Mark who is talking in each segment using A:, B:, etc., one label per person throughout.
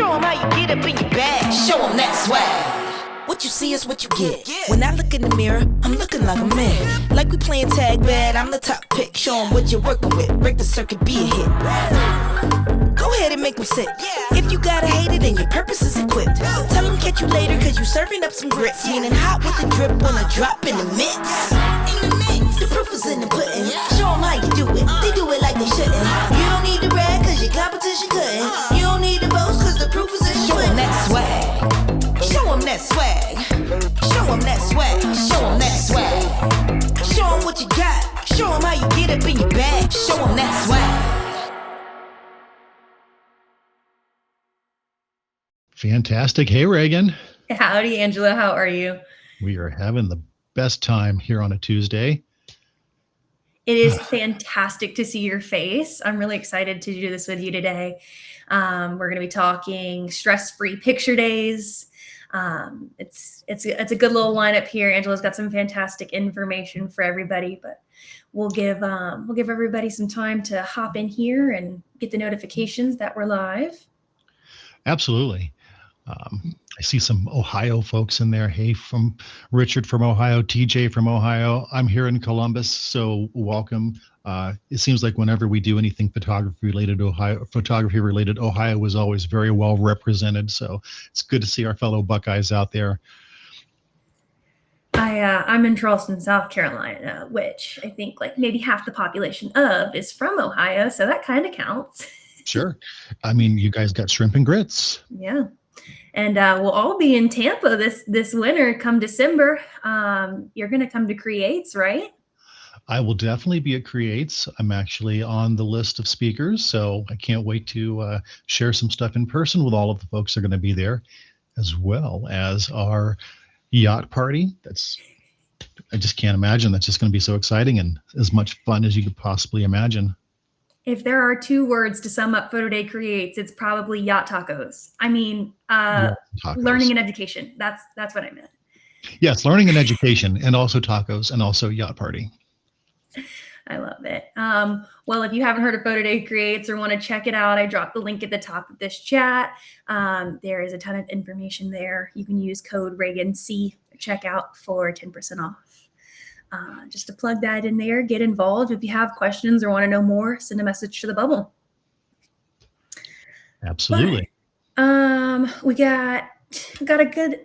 A: Show 'em how you get up in your bag. Show 'em that swag. What you see is what you get. When I look in the mirror, I'm looking like a man. Like we playing tag bad, I'm the top pick. Show 'em what you're working with. Break the circuit, be a hit. Go ahead and make them sit. If you gotta hate it, then your purpose is equipped. Tell them catch you later, cause you serving up some grits. Meaning hot with the drip when I drop in the mix. The proof is in the pudding. Show 'em how you do it. They do it like they shouldn't. You don't need to brag, cause your competition couldn't. You don't need to boast, cause the proof is in the pudding. Show 'em that swag. Show 'em that swag. Show 'em that swag. Show 'em that swag. Show 'em what you got. Show 'em how you get up in your bag. Show 'em that swag.
B: Fantastic. Hey, Reagan.
C: Howdy, Angela. How are you?
B: We are having the best time here on a Tuesday.
C: It is fantastic to see your face. I'm really excited to do this with you today. We're going to be talking stress-free picture days. It's a good little lineup here. Angela's got some fantastic information for everybody, but we'll give everybody some time to hop in here and get the notifications that we're live.
B: Absolutely. I see some Ohio folks in there. Hey, from Richard from Ohio, TJ from Ohio. I'm here in Columbus, so welcome. It seems like whenever we do anything photography related, Ohio is always very well represented. So it's good to see our fellow Buckeyes out there.
C: I'm in Charleston, South Carolina, which I think like maybe half the population of is from Ohio, so that kind of counts.
B: Sure. I mean, you guys got shrimp and grits.
C: Yeah. And we'll all be in Tampa this winter come December. You're going to come to Creates, right?
B: I will definitely be at Creates. I'm actually on the list of speakers, so I can't wait to share some stuff in person with all of the folks that are going to be there, as well as our yacht party. I just can't imagine. That's just going to be so exciting and as much fun as you could possibly imagine.
C: If there are two words to sum up Photo Day Creates, it's probably yacht tacos. I mean, learning and education. That's what I meant.
B: Yes, learning and education, and also tacos, and also yacht party.
C: I love it. Well, if you haven't heard of Photo Day Creates or want to check it out, I dropped the link at the top of this chat. There is a ton of information there. You can use code ReaganC checkout for 10% off. Just to plug that in there, get involved. If you have questions or want to know more, send a message to the bubble.
B: Absolutely.
C: But, we got a good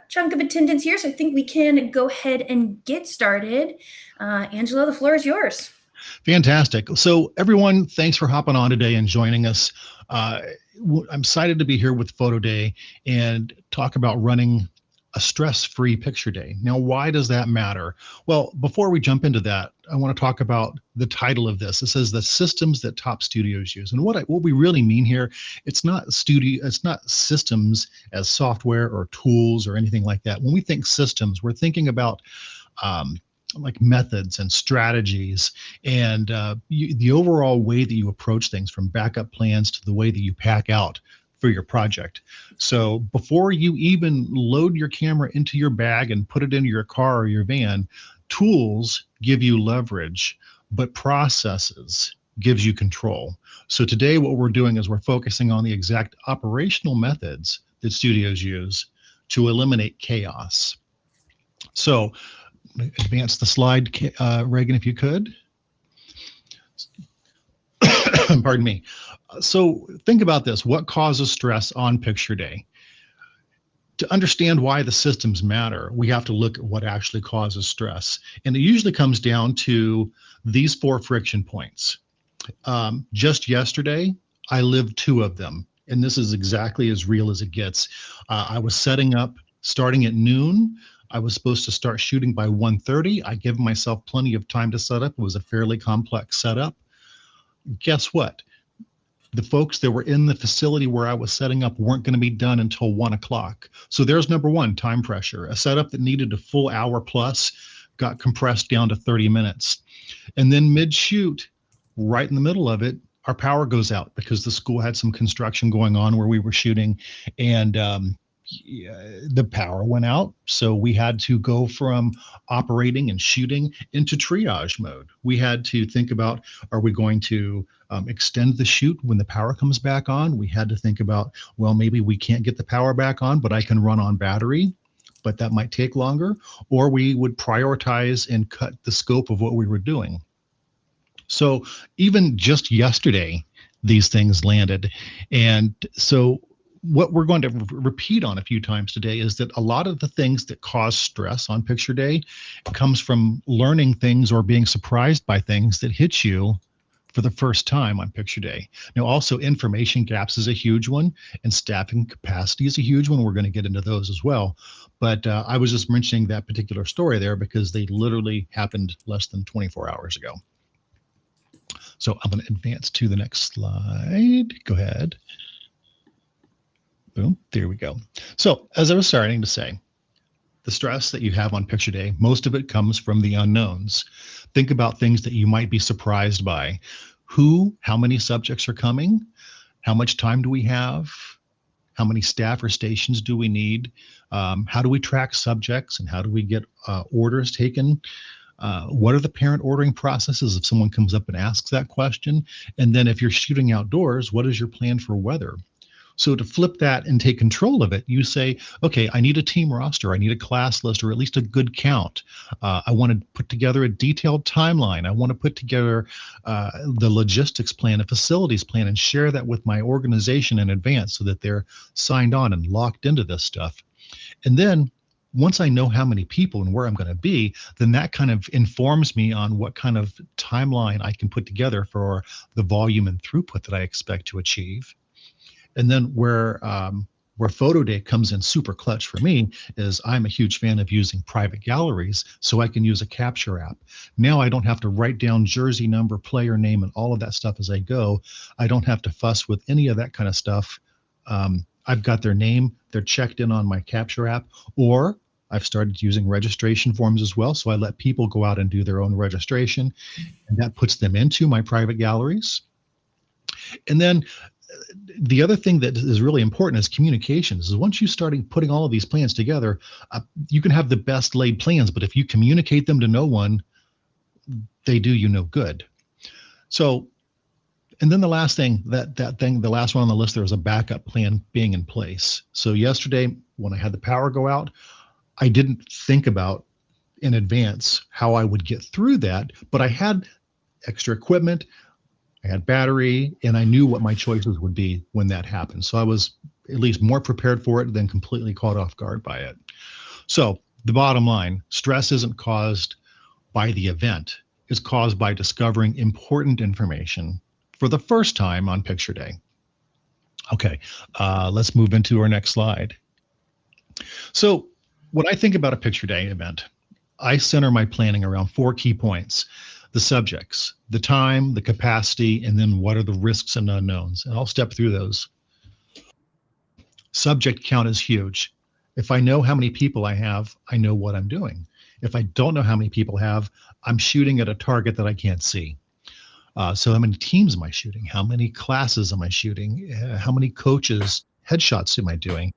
C: chunk of attendance here, so I think we can go ahead and get started. Angela, the floor is yours.
B: Fantastic. So everyone, thanks for hopping on today and joining us. I'm excited to be here with Photo Day and talk about running a stress-free picture day. Now, why does that matter? Well, before we jump into that, I want to talk about the title of this. It says the systems that top studios use. And what we really mean here, it's not systems as software or tools or anything like that. When we think systems, we're thinking about like methods and strategies and the overall way that you approach things, from backup plans to the way that you pack out for your project. So before you even load your camera into your bag and put it into your car or your van, tools give you leverage, but processes gives you control. So today what we're doing is we're focusing on the exact operational methods that studios use to eliminate chaos. So advance the slide, Reagan, if you could. Pardon me. So think about this. What causes stress on picture day? To understand why the systems matter, we have to look at what actually causes stress. And it usually comes down to these 4 friction points. Just yesterday, I lived 2 of them. And this is exactly as real as it gets. I was setting up starting at noon. I was supposed to start shooting by 1:30. I gave myself plenty of time to set up. It was a fairly complex setup. Guess what? The folks that were in the facility where I was setting up weren't going to be done until 1 o'clock. So there's number one, time pressure. A setup that needed a full hour plus got compressed down to 30 minutes. And then mid-shoot, right in the middle of it, our power goes out because the school had some construction going on where we were shooting. And the power went out. So we had to go from operating and shooting into triage mode. We had to think about, are we going to extend the shoot when the power comes back on? We had to think about, well, maybe we can't get the power back on, but I can run on battery, but that might take longer. Or we would prioritize and cut the scope of what we were doing. So even just yesterday, these things landed. And so what we're going to repeat on a few times today is that a lot of the things that cause stress on picture day comes from learning things or being surprised by things that hit you for the first time on picture day. Now, also information gaps is a huge one, and staffing capacity is a huge one. We're going to get into those as well. But I was just mentioning that particular story there because they literally happened less than 24 hours ago. So I'm going to advance to the next slide. Go ahead. Boom, there we go. So as I was starting to say, the stress that you have on picture day, most of it comes from the unknowns. Think about things that you might be surprised by. How many subjects are coming? How much time do we have? How many staff or stations do we need? How do we track subjects and how do we get orders taken? What are the parent ordering processes if someone comes up and asks that question? And then if you're shooting outdoors, what is your plan for weather? So to flip that and take control of it, you say, okay, I need a team roster. I need a class list or at least a good count. I want to put together a detailed timeline. I want to put together the logistics plan, a facilities plan, and share that with my organization in advance so that they're signed on and locked into this stuff. And then once I know how many people and where I'm going to be, then that kind of informs me on what kind of timeline I can put together for the volume and throughput that I expect to achieve. And then where photo day comes in super clutch for me is I'm a huge fan of using private galleries so I can use a capture app. Now I don't have to write down jersey number, player name, and all of that stuff as I go. I don't have to fuss with any of that kind of stuff. I've got their name, they're checked in on my capture app, or I've started using registration forms as well. So I let people go out and do their own registration, and that puts them into my private galleries. And then the other thing that is really important is communications. Is once you start putting all of these plans together, you can have the best laid plans, but if you communicate them to no one, they do you no good. So, and then the last thing, the last one on the list, there was a backup plan being in place. So yesterday, when I had the power go out, I didn't think about in advance how I would get through that, but I had extra equipment, I had battery, and I knew what my choices would be when that happened. So I was at least more prepared for it than completely caught off guard by it. So the bottom line, stress isn't caused by the event. It's caused by discovering important information for the first time on picture day. Okay, let's move into our next slide. So when I think about a picture day event, I center my planning around 4 key points: the subjects, the time, the capacity, and then what are the risks and unknowns. And I'll step through those. Subject count is huge. If I know how many people I have, I know what I'm doing. If I don't know how many people I have, I'm shooting at a target that I can't see. So how many teams am I shooting? How many classes am I shooting? How many coaches, headshots am I doing?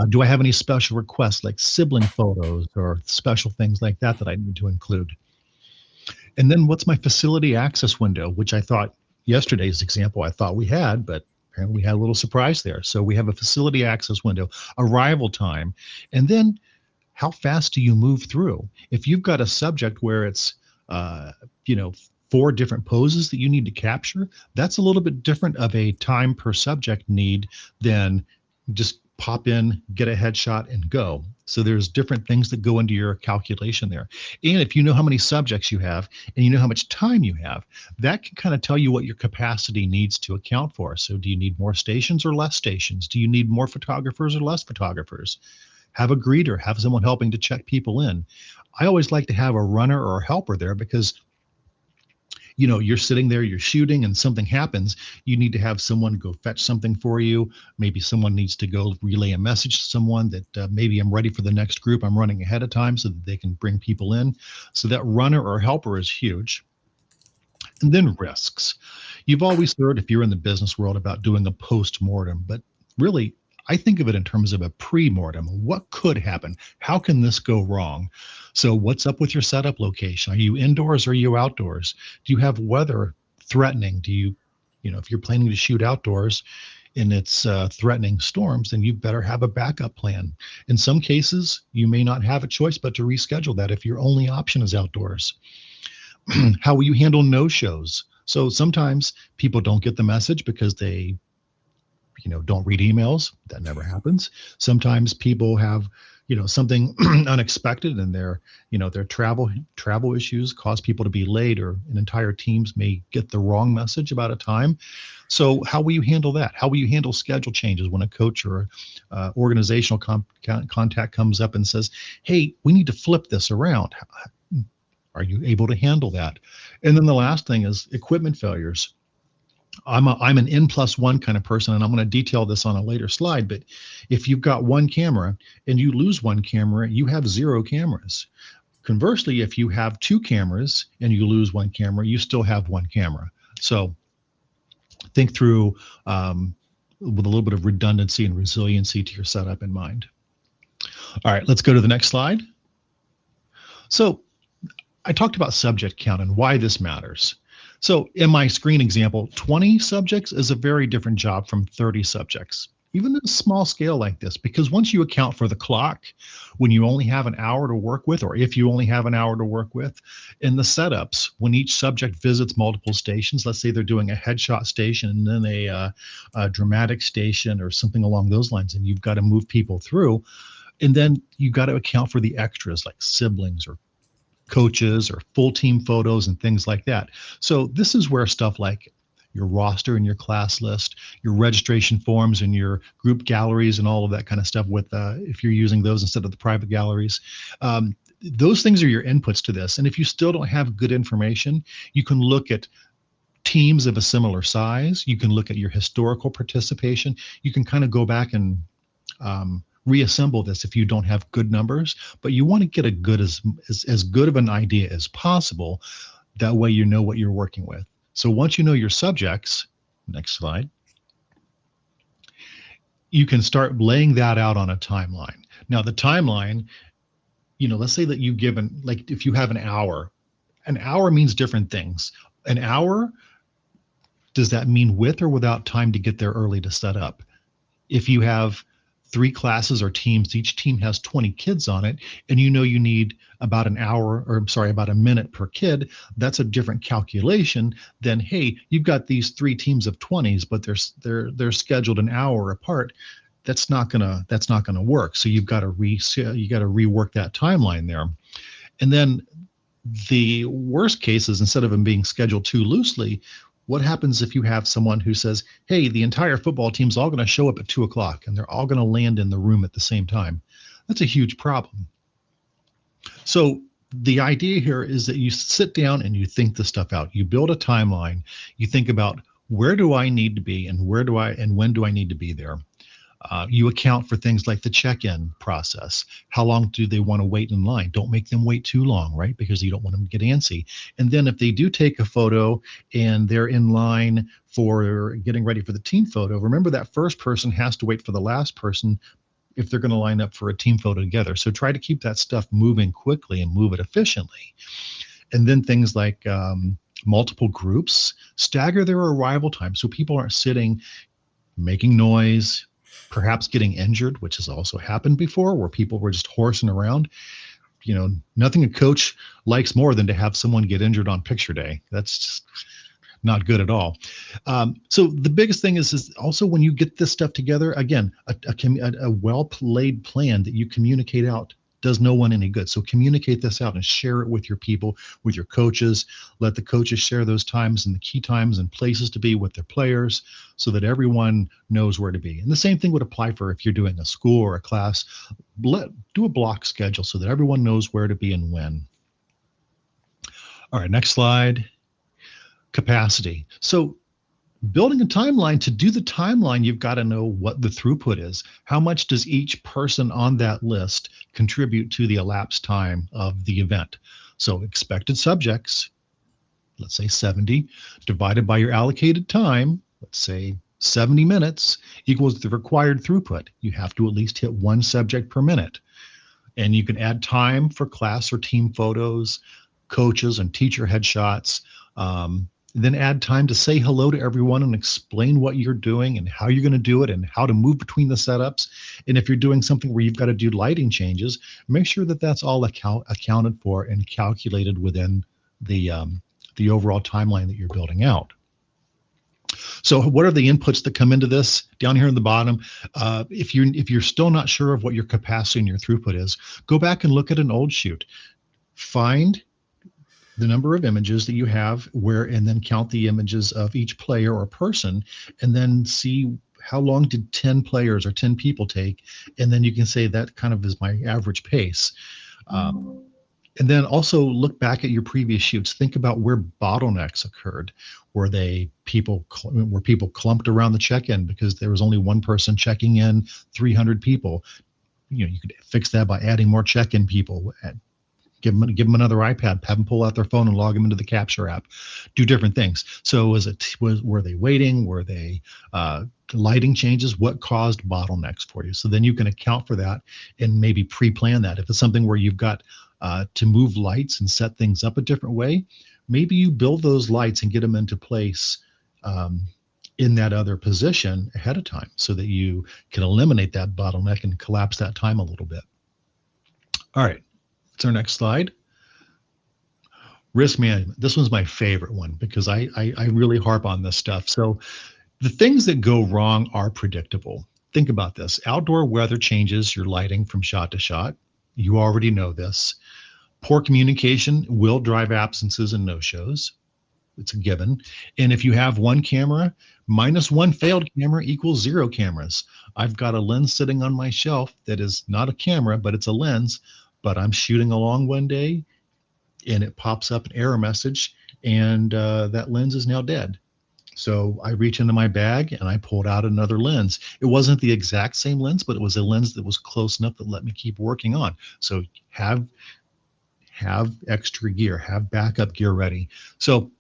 B: Do I have any special requests like sibling photos or special things like that that I need to include? And then what's my facility access window, which I thought yesterday's example I thought we had, but apparently we had a little surprise there. So we have a facility access window, arrival time, and then how fast do you move through? If you've got a subject where it's, 4 different poses that you need to capture, that's a little bit different of a time per subject need than just pop in, get a headshot, and go. So there's different things that go into your calculation there. And if you know how many subjects you have and you know how much time you have, that can kind of tell you what your capacity needs to account for. So do you need more stations or less stations? Do you need more photographers or less photographers? Have a greeter, have someone helping to check people in. I always like to have a runner or a helper there because you're sitting there, you're shooting, and something happens. You need to have someone go fetch something for you. Maybe someone needs to go relay a message to someone that maybe I'm ready for the next group. I'm running ahead of time so that they can bring people in. So that runner or helper is huge. And then risks. You've always heard, if you're in the business world, about doing a post-mortem, but really, I think of it in terms of a pre-mortem. What could happen? How can this go wrong? So what's up with your setup location? Are you indoors or are you outdoors? Do you have weather threatening? Do you, if you're planning to shoot outdoors and it's threatening storms, then you better have a backup plan. In some cases, you may not have a choice but to reschedule that if your only option is outdoors. How will you handle no-shows? So sometimes people don't get the message because they don't read emails. That never happens. Sometimes people have, something unexpected, and their travel issues cause people to be late, or an entire teams may get the wrong message about a time. So how will you handle that? How will you handle schedule changes when a coach or organizational contact comes up and says, hey, we need to flip this around? Are you able to handle that? And then the last thing is equipment failures. I'm an N+1 kind of person, and I'm going to detail this on a later slide. But if you've got one camera and you lose one camera, you have 0 cameras. Conversely, if you have 2 cameras and you lose one camera, you still have 1 camera. So think through with a little bit of redundancy and resiliency to your setup in mind. All right, let's go to the next slide. So I talked about subject count and why this matters. So in my screen example, 20 subjects is a very different job from 30 subjects, even at a small scale like this, because once you account for the clock, when you only have an hour to work with, or if you only have an hour to work with, in the setups, when each subject visits multiple stations, let's say they're doing a headshot station and then a dramatic station or something along those lines, and you've got to move people through, and then you've got to account for the extras like siblings or coaches or full team photos and things like that. So this is where stuff like your roster and your class list, your registration forms and your group galleries and all of that kind of stuff with, if you're using those instead of the private galleries, those things are your inputs to this. And if you still don't have good information, you can look at teams of a similar size. You can look at your historical participation. You can kind of go back and reassemble this if you don't have good numbers, but you want to get as good of an idea as possible. That way you know what you're working with. So once you know your subjects, next slide, you can start laying that out on a timeline. Now the timeline, let's say that you've given, like if you have an hour means different things. An hour, does that mean with or without time to get there early to set up? If you have 3 classes or teams, each team has 20 kids on it, and you need about about a minute per kid, that's a different calculation than, hey, you've got these 3 teams of 20s, but they're scheduled an hour apart. That's not gonna work. So you've got to rework that timeline there. And then the worst case is, instead of them being scheduled too loosely, what happens if you have someone who says, hey, the entire football team's all going to show up at 2:00 and they're all going to land in the room at the same time? That's a huge problem. So the idea here is that you sit down and you think this stuff out. You build a timeline. You think about, where do I need to be and when do I need to be there? You account for things like the check-in process. How long do they want to wait in line? Don't make them wait too long, right? Because you don't want them to get antsy. And then if they do take a photo and they're in line for getting ready for the team photo, remember that first person has to wait for the last person if they're going to line up for a team photo together. So try to keep that stuff moving quickly and move it efficiently. And then things like multiple groups, stagger their arrival time so people aren't sitting making noise, perhaps getting injured, which has also happened before, where people were just horsing around. Nothing a coach likes more than to have someone get injured on picture day. That's just not good at all. So the biggest thing is also, when you get this stuff together, again, a well-laid plan that you communicate out does no one any good. So communicate this out and share it with your people, with your coaches. Let the coaches share those times and the key times and places to be with their players, so that everyone knows where to be. And the same thing would apply for if you're doing a school or a class. Do a block schedule so that everyone knows where to be and when. All right, next slide. Capacity. So building a timeline, to do the timeline, you've got to know what the throughput is. How much does each person on that list contribute to the elapsed time of the event? So expected subjects, let's say 70, divided by your allocated time, let's say 70 minutes equals the required throughput. You have to at least hit one subject per minute. And you can add time for class or team photos, coaches and teacher headshots. Then add time to say hello to everyone and explain what you're doing and how you're going to do it and how to move between the setups. And if you're doing something where you've got to do lighting changes, make sure that that's all accounted for and calculated within the overall timeline that you're building out. So what are the inputs that come into this? Down here in the bottom, if you're still not sure of what your capacity and your throughput is, go back and look at an old shoot. Find the number of images that you have and then count the images of each player or person, and then see how long did 10 players or 10 people take, and then you can say that kind of is my average pace. And then also look back at your previous shoots. Think about where bottlenecks occurred. Were people clumped around the check-in because there was only one person checking in 300 people? You could fix that by adding more check-in people. Give them another iPad, have them pull out their phone and log them into the Capture app. Do different things. So were they waiting? Were they lighting changes? What caused bottlenecks for you? So then you can account for that and maybe pre-plan that. If it's something where you've got to move lights and set things up a different way, maybe you build those lights and get them into place in that other position ahead of time so that you can eliminate that bottleneck and collapse that time a little bit. All right. It's our next slide. Risk management. This one's my favorite one because I really harp on this stuff. So the things that go wrong are predictable. Think about this. Outdoor weather changes your lighting from shot to shot. You already know this. Poor communication will drive absences and no-shows. It's a given. And if you have one camera, minus one failed camera equals 0 cameras. I've got a lens sitting on my shelf that is not a camera, but it's a lens. But I'm shooting along one day and it pops up an error message and that lens is now dead. So I reach into my bag and I pulled out another lens. It wasn't the exact same lens, but it was a lens that was close enough that let me keep working on. So have extra gear, have backup gear ready. So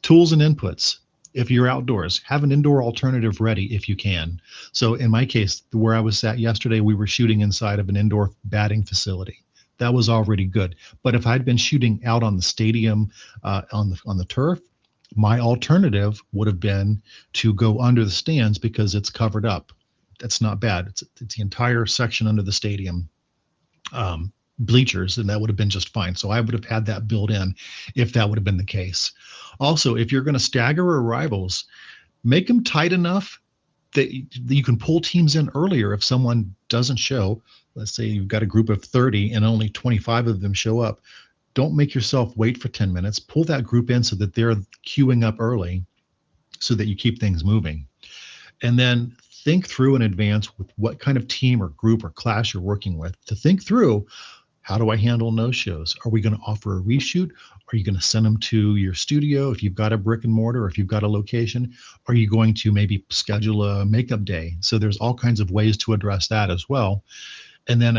B: tools and inputs. If you're outdoors, have an indoor alternative ready if you can. So in my case, where I was at yesterday, we were shooting inside of an indoor batting facility. That was already good. But if I'd been shooting out on the stadium, on the turf, my alternative would have been to go under the stands because it's covered up. That's not bad. It's the entire section under the stadium bleachers, and that would have been just fine. So I would have had that built in if that would have been the case. Also, if you're going to stagger arrivals, make them tight enough that you can pull teams in earlier if someone doesn't show. Let's say you've got a group of 30 and only 25 of them show up. Don't make yourself wait for 10 minutes. Pull that group in so that they're queuing up early so that you keep things moving. And then think through in advance with what kind of team or group or class you're working with to think through, how do I handle no-shows? Are we going to offer a reshoot? Are you going to send them to your studio if you've got a brick and mortar, or if you've got a location? Are you going to maybe schedule a makeup day? So there's all kinds of ways to address that as well. And then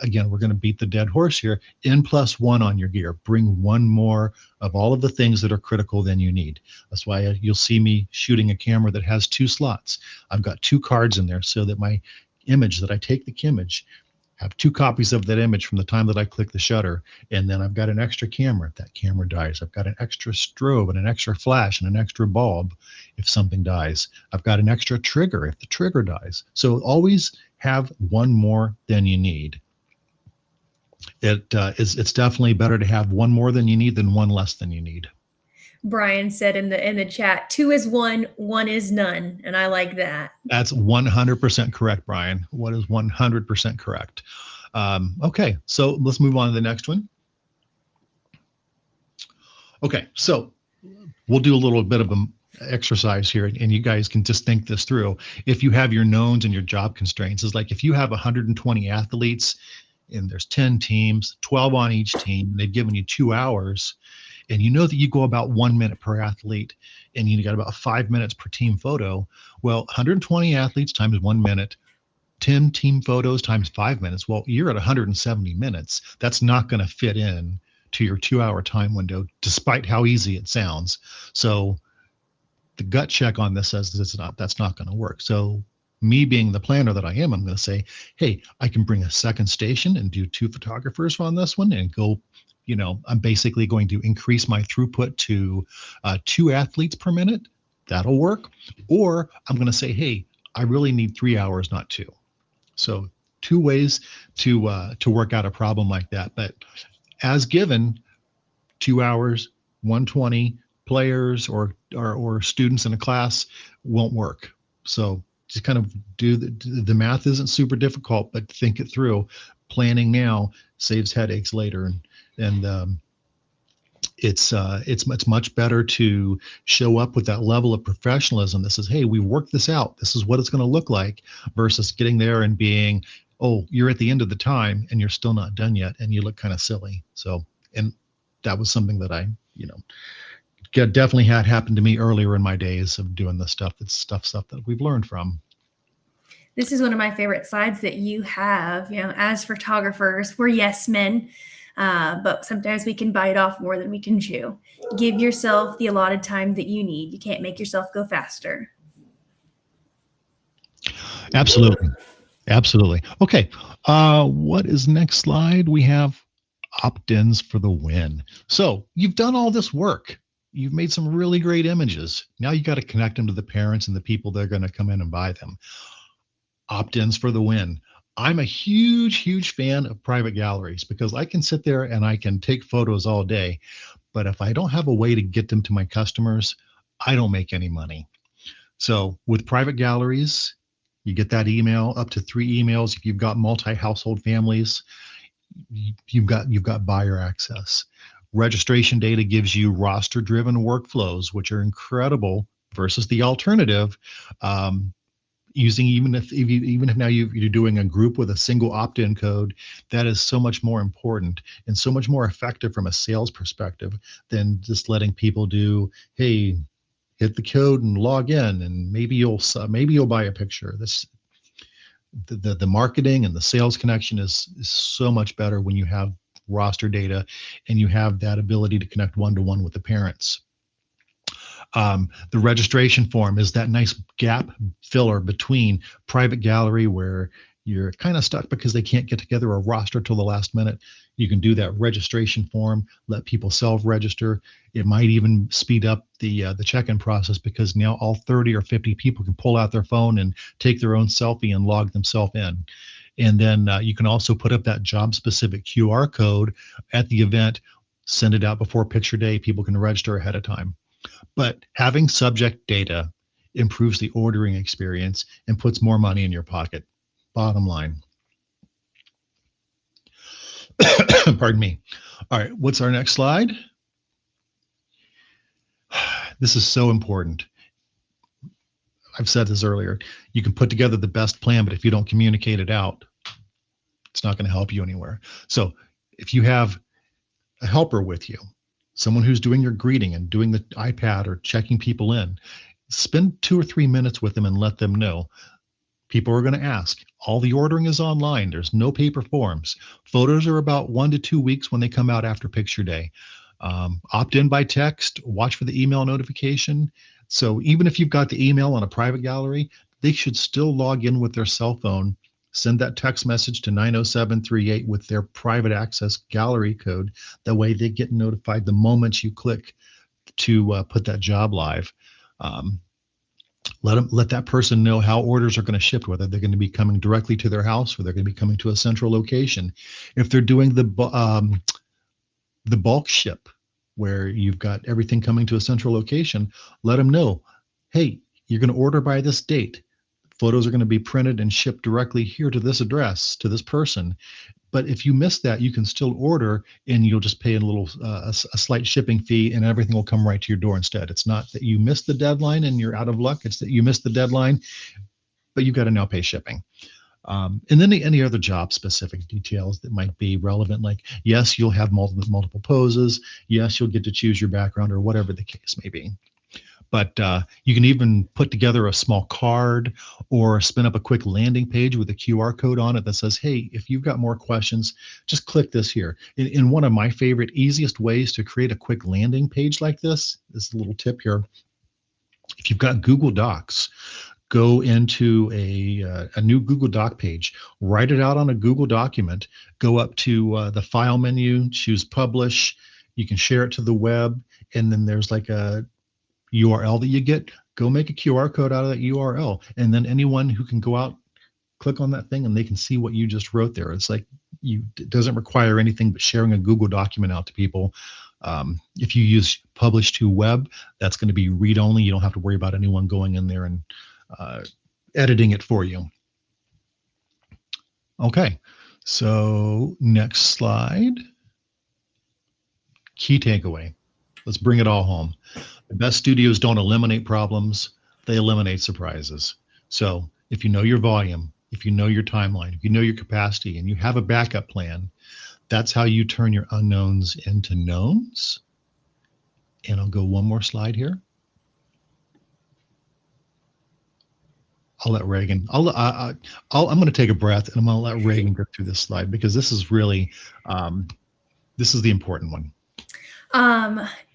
B: again, we're going to beat the dead horse here. N+1 on your gear. Bring one more of all of the things that are critical than you need. That's why you'll see me shooting a camera that has 2 slots. I've got 2 cards in there so that my image that I take the image, have 2 copies of that image from the time that I click the shutter. And then I've got an extra camera if that camera dies. I've got an extra strobe and an extra flash and an extra bulb if something dies. I've got an extra trigger if the trigger dies. So always have one more than you need. It's definitely better to have one more than you need than one less than you need.
C: Brian said in the chat, 2 is 1, 1 is none. And I like that.
B: That's 100% correct, Brian. What is 100% correct? Okay, so let's move on to the next one. Okay, so we'll do a little bit of an exercise here, and you guys can just think this through. If you have your knowns and your job constraints, it's like if you have 120 athletes and there's 10 teams, 12 on each team, they've given you 2 hours, and you know that you go about 1 minute per athlete, and you got about 5 minutes per team photo. Well, 120 athletes times 1 minute, 10 team photos times 5 minutes. Well, you're at 170 minutes. That's not going to fit in to your 2 hour time window, despite how easy it sounds. So the gut check on this says that's not going to work. So me being the planner that I am, I'm going to say, hey, I can bring a second station and do 2 photographers on this one and go, I'm basically going to increase my throughput to 2 athletes per minute. That'll work. Or I'm going to say, hey, I really need 3 hours, not 2. So 2 ways to work out a problem like that. But as given, 2 hours, 120 players or students in a class won't work. So just kind of do the math isn't super difficult, but think it through. Planning now saves headaches later, and it's much better to show up with that level of professionalism that says, hey, we worked this out. This is what it's going to look like, versus getting there and being, oh, you're at the end of the time and you're still not done yet and you look kind of silly. So, and that was something that I, definitely had happened to me earlier in my days of doing this stuff. It's stuff that we've learned from.
C: This is one of my favorite sides that you have. As photographers, we're yes men, but sometimes we can bite off more than we can chew. Give yourself the allotted time that you need. You can't make yourself go faster.
B: Absolutely. Okay. What is next slide? We have opt-ins for the win. So you've done all this work. You've made some really great images. Now you got to connect them to the parents and the people that are going to come in and buy them. Opt-ins for the win. I'm a huge fan of private galleries because I can sit there and I can take photos all day, but if I don't have a way to get them to my customers, I don't make any money. So with private galleries, you get that email, up to 3 emails. If you've got multi-household families, you've got buyer access. Registration data gives you roster-driven workflows, which are incredible versus the alternative. Using even if now you're doing a group with a single opt-in code, that is so much more important and so much more effective from a sales perspective than just letting people do, hey, hit the code and log in, and maybe you'll buy a picture. The marketing and the sales connection is so much better when you have roster data and you have that ability to connect one-to-one with the parents. The registration form is that nice gap filler between private gallery where you're kind of stuck because they can't get together a roster till the last minute. You can do that registration form, let people self-register. It might even speed up the check-in process because now all 30 or 50 people can pull out their phone and take their own selfie and log themselves in. And then you can also put up that job-specific QR code at the event, send it out before picture day. People can register ahead of time. But having subject data improves the ordering experience and puts more money in your pocket. Bottom line. Pardon me. All right, what's our next slide? This is so important. I've said this earlier. You can put together the best plan, but if you don't communicate it out, it's not going to help you anywhere. So if you have a helper with you, someone who's doing your greeting and doing the iPad or checking people in, spend 2 or 3 minutes with them and let them know. People are going to ask. All the ordering is online. There's no paper forms. Photos are about 1 to 2 weeks when they come out after picture day. Opt in by text, watch for the email notification. So even if you've got the email on a private gallery, they should still log in with their cell phone, send that text message to 90738 with their private access gallery code. That way they get notified the moment you click to put that job live. Let that person know how orders are going to ship, whether they're going to be coming directly to their house or they're going to be coming to a central location. If they're doing the bulk ship, where you've got everything coming to a central location, let them know, hey, you're going to order by this date. Photos are going to be printed and shipped directly here to this address, to this person. But if you miss that, you can still order and you'll just pay a slight shipping fee and everything will come right to your door instead. It's not that you missed the deadline and you're out of luck. It's that you missed the deadline, but you've got to now pay shipping. And then any other job specific details that might be relevant, like, yes, you'll have multiple poses. Yes, you'll get to choose your background or whatever the case may be. But you can even put together a small card or spin up a quick landing page with a QR code on it that says, hey, if you've got more questions, just click this here. In one of my favorite, easiest ways to create a quick landing page like this a little tip here. If you've got Google Docs, go into a new Google Doc page, write it out on a Google document, go up to the file menu, choose publish. You can share it to the web, and then there's like a URL that you get. Go make a QR code out of that URL, and then anyone who can go out, click on that thing, and they can see what you just wrote there. It's like it doesn't require anything but sharing a Google document out to people. If you use publish to web, that's going to be read only. You don't have to worry about anyone going in there and editing it for you. Okay, so next slide. Key takeaway. Let's bring it all home. The best studios don't eliminate problems, they eliminate surprises. So if you know your volume, if you know your timeline, if you know your capacity, and you have a backup plan, that's how you turn your unknowns into knowns. And I'll go one more slide here. I'll let Reagan, I'm going to take a breath, and I'm going to let Reagan go through this slide, because this is really, this is the important one.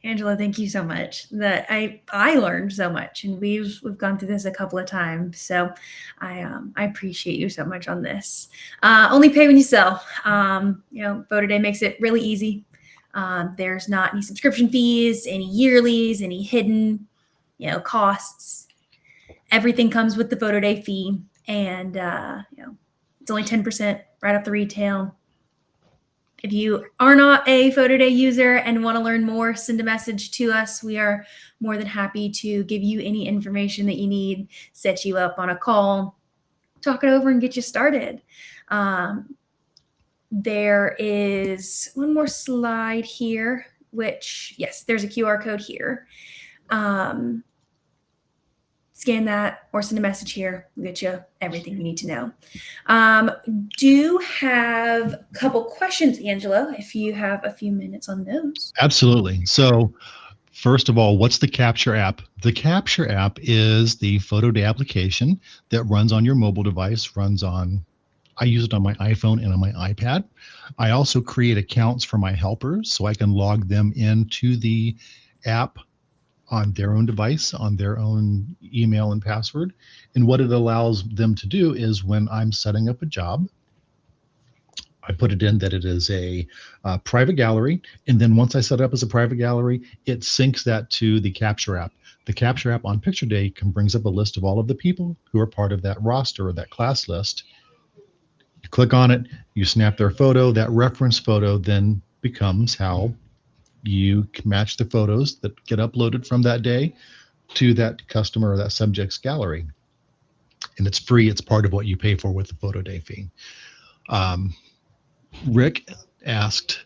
C: Angela, thank you so much. That I learned so much, and we've gone through this a couple of times. So I appreciate you so much on this. Only pay when you sell. Photo Day makes it really easy. There's not any subscription fees, any yearlies, any hidden, costs. Everything comes with the Photo Day fee, and it's only 10% right off the retail. If you are not a Photo Day user and want to learn more, send a message to us. We are more than happy to give you any information that you need, set you up on a call, talk it over, and get you started. There is one more slide here, which, yes, there's a QR code here. Scan that or send a message here. We'll get you everything you need to know. Do have a couple questions, Angelo, if you have a few minutes on those.
B: Absolutely. So first of all, what's the Capture app? The Capture app is the Photo Day application that runs on your mobile device, I use it on my iPhone and on my iPad. I also create accounts for my helpers so I can log them into the app on their own device, on their own email and password. And what it allows them to do is, when I'm setting up a job, I put it in that it is a private gallery. And then once I set it up as a private gallery, it syncs that to the Capture app. The Capture app on Picture Day brings up a list of all of the people who are part of that roster or that class list. You click on it, you snap their photo. That reference photo then becomes how you can match the photos that get uploaded from that day to that customer or that subject's gallery. And it's free. It's part of what you pay for with the Photo Day fee. Rick asked,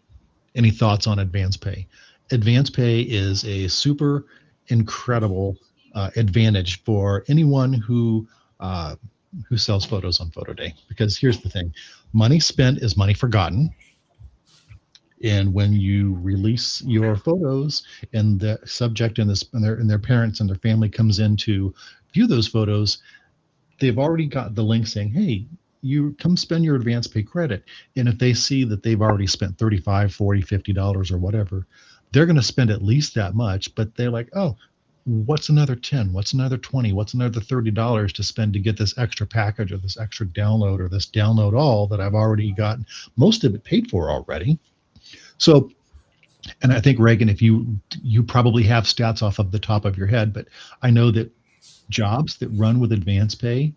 B: any thoughts on advance pay? Advance pay is a super incredible advantage for anyone who sells photos on Photo Day. Because here's the thing, money spent is money forgotten. And when you release your photos and the subject and their parents and their family comes in to view those photos, they've already got the link saying, hey, you come spend your advance pay credit. And if they see that they've already spent $35, $40, $50 or whatever, they're going to spend at least that much. But they're like, oh, what's another 10? What's another 20? What's another $30 to spend to get this extra package or this extra download or this download all that I've already gotten most of it paid for already? So, and I think, Reagan, if you probably have stats off of the top of your head, but I know that jobs that run with advance pay,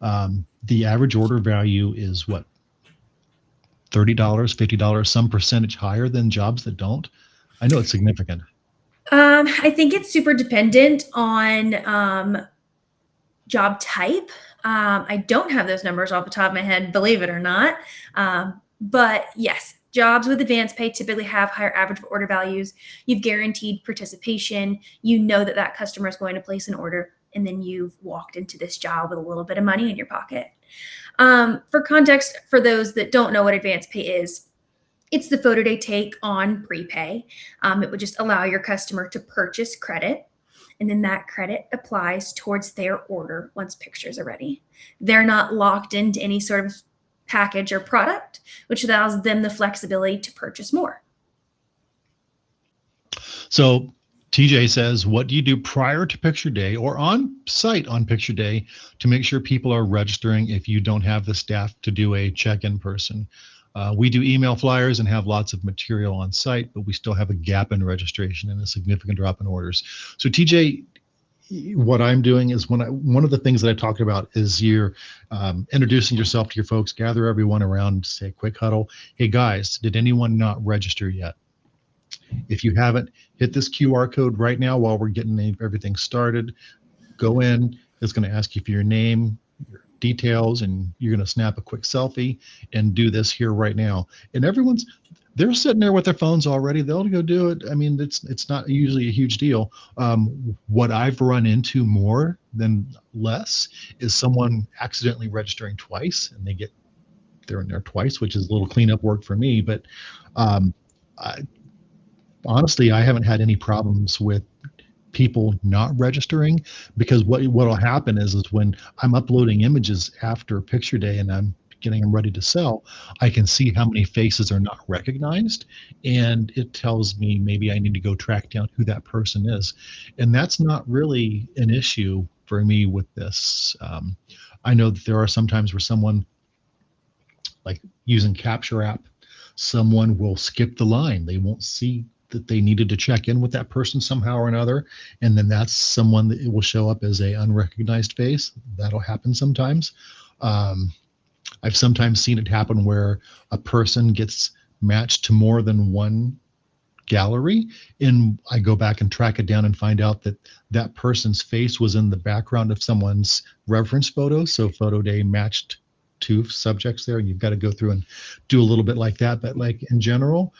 B: the average order value is what, $30, $50, some percentage higher than jobs that don't? I know it's significant.
C: I think it's super dependent on job type. I don't have those numbers off the top of my head, believe it or not. But yes, jobs with advance pay typically have higher average order values. You've guaranteed participation. You know that that customer is going to place an order, and then you've walked into this job with a little bit of money in your pocket. For context, for those that don't know what advance pay is, it's the Photo Day take on prepay. It would just allow your customer to purchase credit, and then that credit applies towards their order once pictures are ready. They're not locked into any sort of package or product, which allows them the flexibility to purchase more.
B: So TJ says, what do you do prior to picture day or on site on picture day to make sure people are registering if you don't have the staff to do a check-in person? We do email flyers and have lots of material on site, but we still have a gap in registration and a significant drop in orders. So TJ, what I'm doing is one of the things that I talked about is you're introducing yourself to your folks, gather everyone around, say a quick huddle. Hey guys, did anyone not register yet? If you haven't, hit this QR code right now while we're getting everything started. Go in, it's going to ask you for your name, your details, and you're going to snap a quick selfie and do this here right now. And they're sitting there with their phones already. They'll go do it. I mean, it's not usually a huge deal. What I've run into more than less is someone accidentally registering twice, and they're in there twice, which is a little cleanup work for me. But honestly, I haven't had any problems with people not registering, because what'll happen is when I'm uploading images after picture day and I'm getting them ready to sell, I can see how many faces are not recognized, and it tells me maybe I need to go track down who that person is. And that's not really an issue for me with this. I know that there are some times where someone, like using Capture app, someone will skip the line. They won't see that they needed to check in with that person somehow or another, and then that's someone that it will show up as a unrecognized face. That'll happen sometimes. I've sometimes seen it happen where a person gets matched to more than one gallery, and I go back and track it down and find out that that person's face was in the background of someone's reference photo. So photo day matched two subjects there, and you've got to go through and do a little bit like that. But like in general,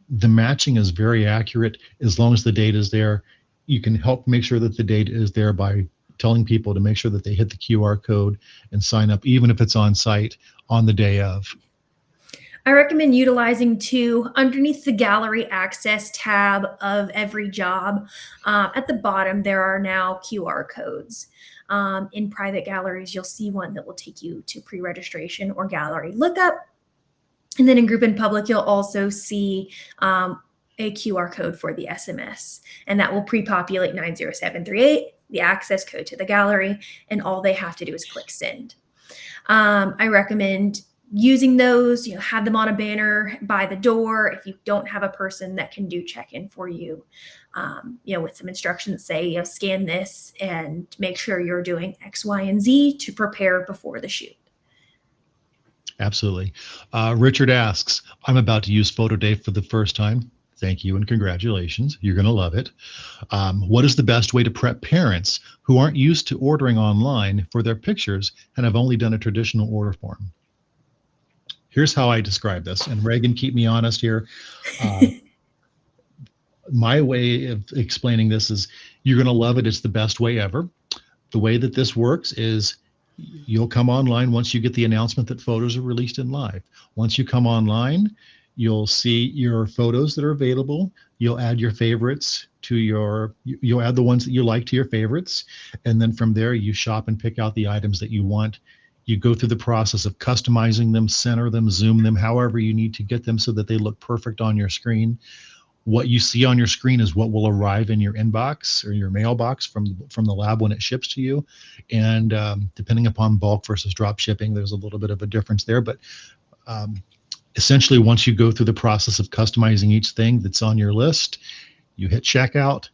B: the matching is very accurate as long as the date is there. You can help make sure that the date is there by telling people to make sure that they hit the QR code and sign up, even if it's on site on the day of.
C: I recommend utilizing too, underneath the gallery access tab of every job, at the bottom, there are now QR codes. In private galleries, you'll see one that will take you to pre-registration or gallery lookup. And then in group and public, you'll also see a QR code for the SMS, and that will pre-populate 90738, the access code to the gallery, and all they have to do is click send. I recommend using those, have them on a banner by the door if you don't have a person that can do check-in for you, with some instructions that say, scan this and make sure you're doing X, Y, and Z to prepare before the shoot.
B: Absolutely. Richard asks, I'm about to use Photo Day for the first time. Thank you and congratulations. You're going to love it. What is the best way to prep parents who aren't used to ordering online for their pictures and have only done a traditional order form? Here's how I describe this. And Reagan, keep me honest here. My way of explaining this is you're going to love it. It's the best way ever. The way that this works is you'll come online once you get the announcement that photos are released in live. Once you come online, you'll see your photos that are available. You'll add your favorites to you'll add the ones that you like to your favorites. And then from there, you shop and pick out the items that you want. You go through the process of customizing them, center them, zoom them, however you need to get them so that they look perfect on your screen. What you see on your screen is what will arrive in your inbox or your mailbox from the lab when it ships to you. And depending upon bulk versus drop shipping, there's a little bit of a difference there. But essentially, once you go through the process of customizing each thing that's on your list, you hit checkout,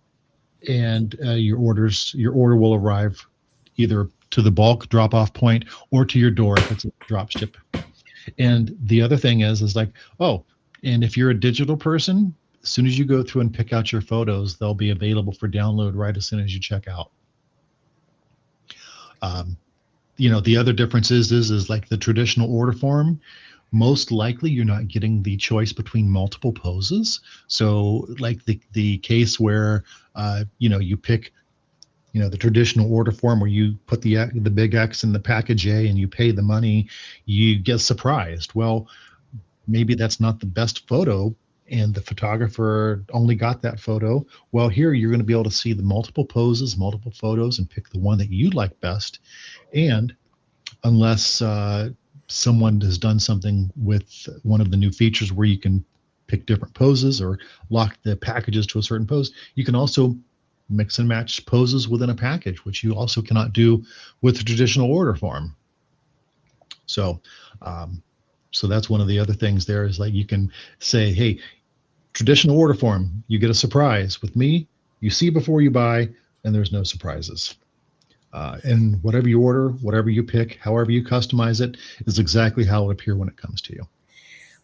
B: and your order will arrive either to the bulk drop-off point or to your door if it's a drop ship. And the other thing is like, and if you're a digital person, as soon as you go through and pick out your photos, they'll be available for download right as soon as you check out. The other difference is like the traditional order form. Most likely you're not getting the choice between multiple poses. So like the case where, you pick, the traditional order form where you put the big X in the package A and you pay the money, you get surprised. Well, maybe that's not the best photo and the photographer only got that photo. Well, here you're going to be able to see the multiple poses, multiple photos, and pick the one that you like best. And unless someone has done something with one of the new features where you can pick different poses or lock the packages to a certain pose. You can also mix and match poses within a package, which you also cannot do with the traditional order form. So, so that's one of the other things there is like you can say, hey, traditional order form, you get a surprise. With me, you see before you buy, and there's no surprises. And whatever you order, whatever you pick, however you customize it, is exactly how it'll appear when it comes to you.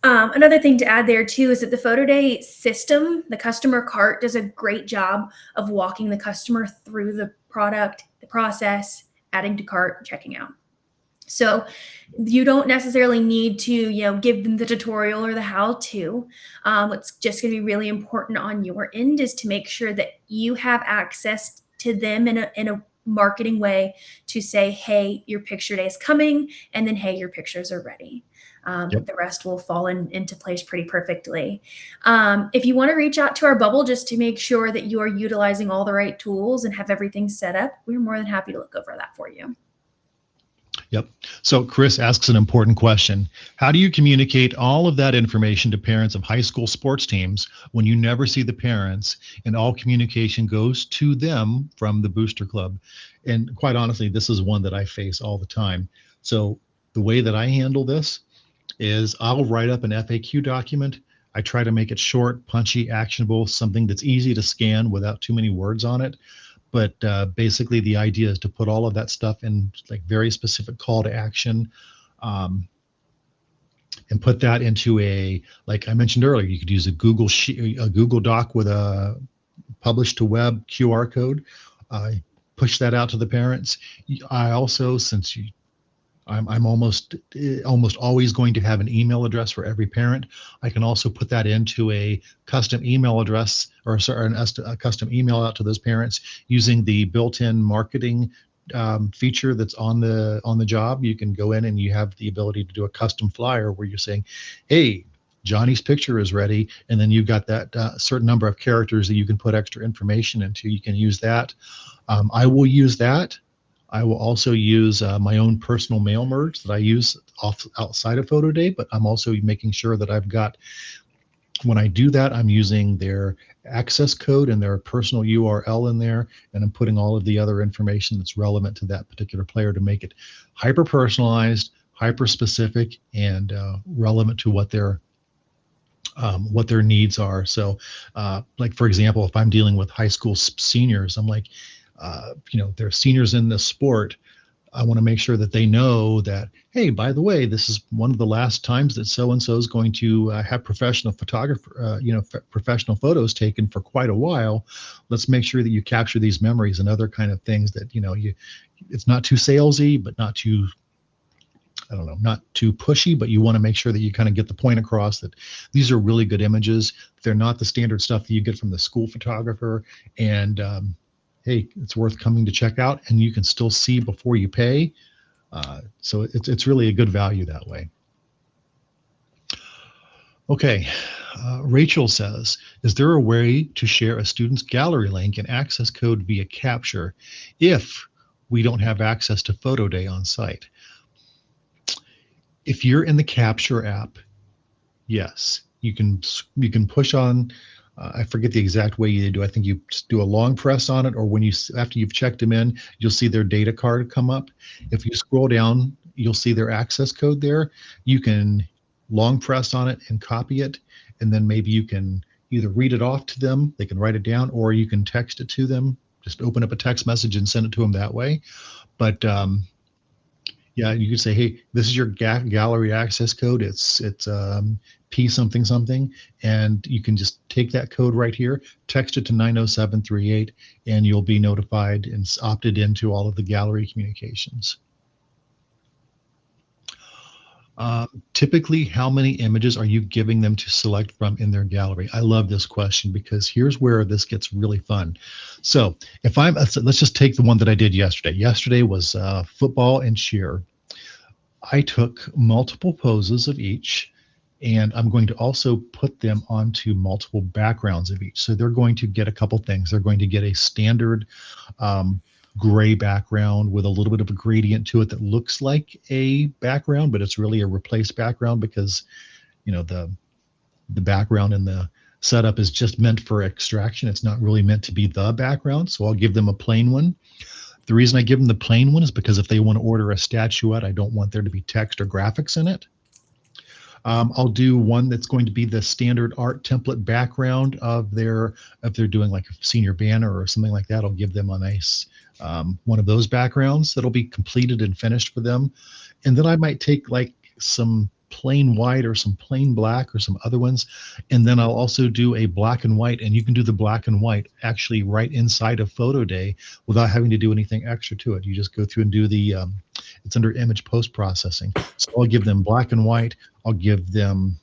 C: Another thing to add there too is that the photo day system, the customer cart, does a great job of walking the customer through the product, the process, adding to cart, checking out. So you don't necessarily need to, give them the tutorial or the how-to. What's just going to be really important on your end is to make sure that you have access to them in a marketing way to say, hey, your picture day is coming, and then, hey, your pictures are ready. The rest will fall into place pretty perfectly. If you want to reach out to our bubble just to make sure that you are utilizing all the right tools and have everything set up, we're more than happy to look over that for you.
B: Yep. So Chris asks an important question. How do you communicate all of that information to parents of high school sports teams when you never see the parents and all communication goes to them from the booster club? And quite honestly, this is one that I face all the time. So the way that I handle this is I'll write up an FAQ document. I try to make it short, punchy, actionable, something that's easy to scan without too many words on it. But basically the idea is to put all of that stuff in like very specific call to action, and put that into like I mentioned earlier, you could use a Google sheet, a Google Doc with a publish to web QR code, push that out to the parents. I also, since I'm almost always going to have an email address for every parent. I can also put that into a custom email address or a custom email out to those parents using the built-in marketing feature that's on the job. You can go in and you have the ability to do a custom flyer where you're saying, hey, Johnny's picture is ready. And then you've got that certain number of characters that you can put extra information into. You can use that. I will use that. I will also use my own personal mail merge that I use outside of Photo Day, but I'm also making sure that I've got, when I do that, I'm using their access code and their personal URL in there, and I'm putting all of the other information that's relevant to that particular player to make it hyper personalized, hyper specific, and relevant to what their needs are. So like, for example, if I'm dealing with high school seniors, I'm like, they're seniors in this sport. I want to make sure that they know that, hey, by the way, this is one of the last times that so-and-so is going to have professional photographer, professional photos taken for quite a while. Let's make sure that you capture these memories and other kind of things that, it's not too salesy, but not too, not too pushy, but you want to make sure that you kind of get the point across that these are really good images. They're not the standard stuff that you get from the school photographer. And, hey, it's worth coming to check out, and you can still see before you pay. So it's really a good value that way. Okay, Rachel says, is there a way to share a student's gallery link and access code via capture if we don't have access to Photo Day on site? If you're in the capture app, yes, you can push on. I forget the exact way you do. I think you just do a long press on it, or after you've checked them in, you'll see their data card come up. If you scroll down, you'll see their access code there. You can long press on it and copy it, and then maybe you can either read it off to them, they can write it down, or you can text it to them. Just open up a text message and send it to them that way. But yeah, you can say, hey, this is your gallery access code. It's P something something, and you can just take that code right here, text it to 90738, and you'll be notified and opted into all of the gallery communications. Typically, how many images are you giving them to select from in their gallery? I love this question because here's where this gets really fun. So if let's just take the one that I did yesterday. Yesterday was football and cheer. I took multiple poses of each, and I'm going to also put them onto multiple backgrounds of each. So they're going to get a couple things. They're going to get a standard gray background with a little bit of a gradient to it that looks like a background, but it's really a replaced background because, the the background in the setup is just meant for extraction. It's not really meant to be the background. So I'll give them a plain one. The reason I give them the plain one is because if they want to order a statuette, I don't want there to be text or graphics in it. I'll do one that's going to be the standard art template background of their, if they're doing like a senior banner or something like that, I'll give them a nice one of those backgrounds that'll be completed and finished for them. And then I might take like some plain white or some plain black or some other ones. And then I'll also do a black and white, and you can do the black and white actually right inside of Photo Day without having to do anything extra to it. You just go through and do the, it's under image post-processing. So I'll give them black and white. I'll give them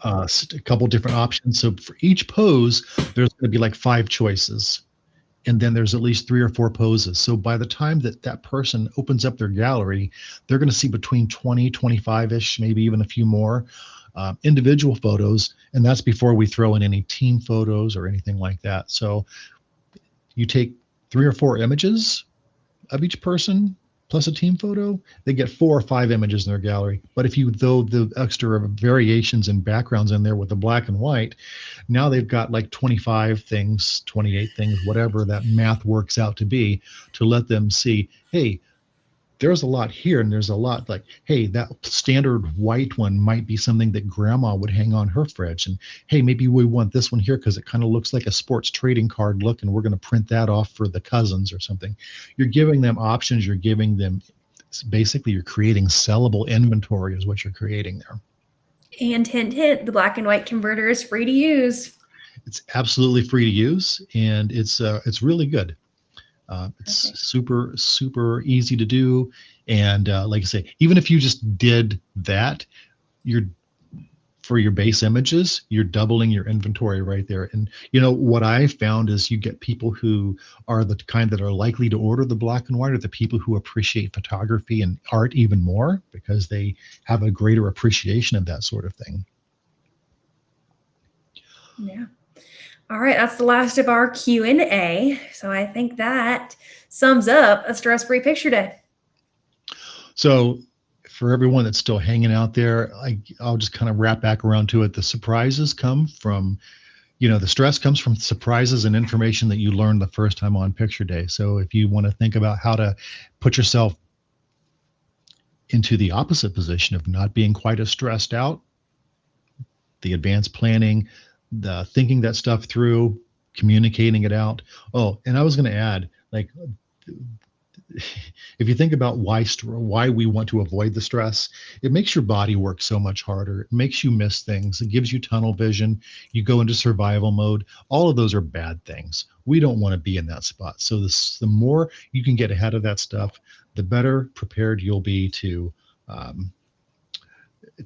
B: a couple different options. So for each pose, there's going to be like 5 choices. And then there's at least 3 or 4 poses. So by the time that that person opens up their gallery, they're going to see between 20, 25-ish, maybe even a few more individual photos. And that's before we throw in any team photos or anything like that. So you take 3 or 4 images of each person plus a team photo, they get 4 or 5 images in their gallery. But if you throw the extra variations and backgrounds in there with the black and white, now they've got like 25 things, 28 things, whatever that math works out to be, to let them see, hey, there's a lot here, and there's a lot like, hey, that standard white one might be something that grandma would hang on her fridge. And hey, maybe we want this one here because it kind of looks like a sports trading card look, and we're going to print that off for the cousins or something. You're giving them options. You're giving them, basically, you're creating sellable inventory is what you're creating there.
C: And hint, hint, the black and white converter is free to use.
B: It's absolutely free to use, and it's really good. It's super, super easy to do. And like I say, even if you just did that, for your base images, you're doubling your inventory right there. And you know what I found is you get people who are the kind that are likely to order the black and white, are the people who appreciate photography and art even more because they have a greater appreciation of that sort of thing.
C: Yeah. All right, that's the last of our Q&A. So I think that sums up a stress-free picture day.
B: So for everyone that's still hanging out there, I'll just kind of wrap back around to it. The surprises come from, the stress comes from surprises and information that you learned the first time on picture day. So if you want to think about how to put yourself into the opposite position of not being quite as stressed out, the advanced planning, the thinking that stuff through, communicating it out. Oh, and I was going to add, like, if you think about why we want to avoid the stress, it makes your body work so much harder. It makes you miss things. It gives you tunnel vision. You go into survival mode. All of those are bad things. We don't want to be in that spot. So the more you can get ahead of that stuff, the better prepared you'll be to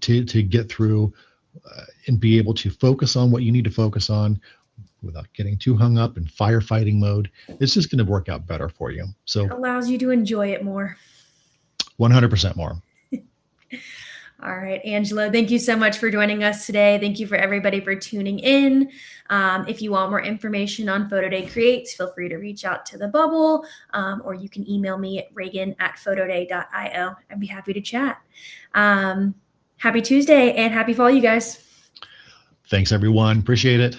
B: get through and be able to focus on what you need to focus on without getting too hung up in firefighting mode. It's just going to work out better for you. So
C: it allows you to enjoy it more.
B: 100% more.
C: All right, Angelo, thank you so much for joining us today. Thank you for everybody for tuning in. If you want more information on Photo Day Creates, feel free to reach out to the bubble, or you can email me at reagan@photoday.io. I'd be happy to chat. Happy Tuesday and happy fall, you guys.
B: Thanks, everyone. Appreciate it.